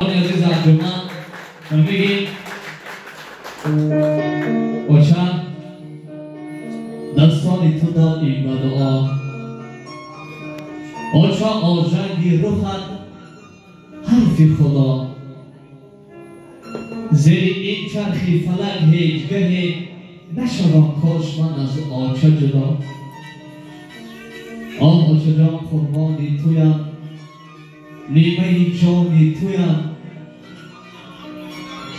مهربان عزیز انجمن و میگیم اوچه دستان تو دادیم و دعا اوچه آژنگی روحت حرف خدا زیر این چرخی فلک هیچگهی نشوم کاش من از آچه جدا آچه جان قربانی تویم نیمه جانی تویم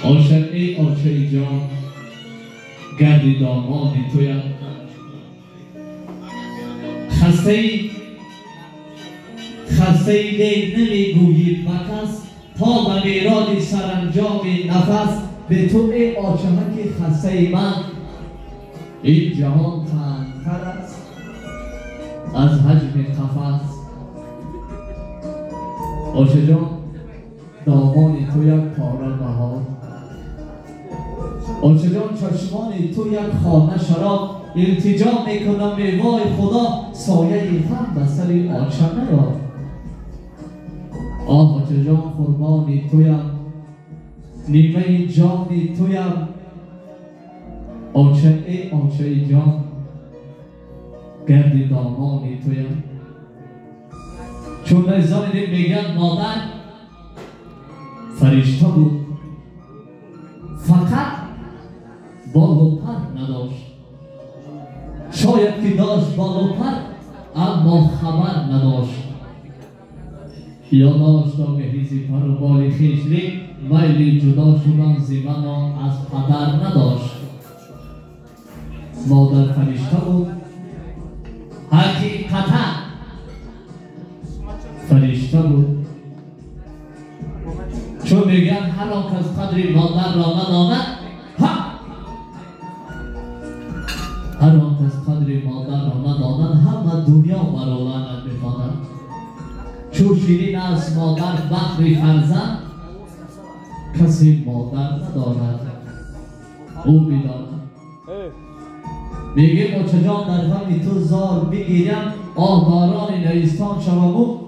عاشقی آچه جان گردی دامانی تویم خسته ای نمیگویی مکس تا به میراد سرانجام نفس به تو ای آچهک خسته من این جهان تنگ‌تر است از حجم قفس آچه جان دامانی تو یک پاره بهار آچه جان چشمانی تو یک خانه شراب التجا میکنم ای وای خدا سایه غم به سر آچه نیار آچه جان قربانی تویم نیمه جانی تویم آچه جان گردی دامانی تویم چون زن میگن مادر فرشته بود فقط بال و پر نداشت شاید که داشت بال و پر اما خبر نداشت یا داشت به هیزی پر و بال خیشلی میلی جدا شدن زیمن از پدر نداشت مادر فرشته بود حقیقتا فرشته بود چون میگن هر آن کس قدر مادر را نداند هر آن کس قدر مادر را نداند همه دنیا مرا لعنت میخواند چون شیرین است مادر بخری فرزند کسی مادر ندارد او میداند میگه آچه جان در غم تو زار بگیرم آباران نیستان شوم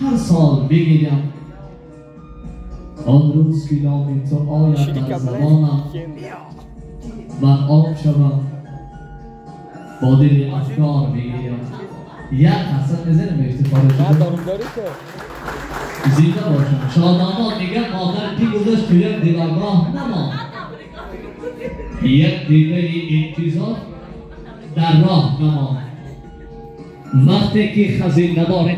هر سال بگیرم آن روز که نام تو آید در زبانم من آب شوم با دل افکار بگیرم یک حسن بزنم افتفاده شده زیده باشم شادامان میگه مادر پی گذاشت تو یک دلگاه نمان یک دیده انتظار در راه نمان وقتی که خزینه داره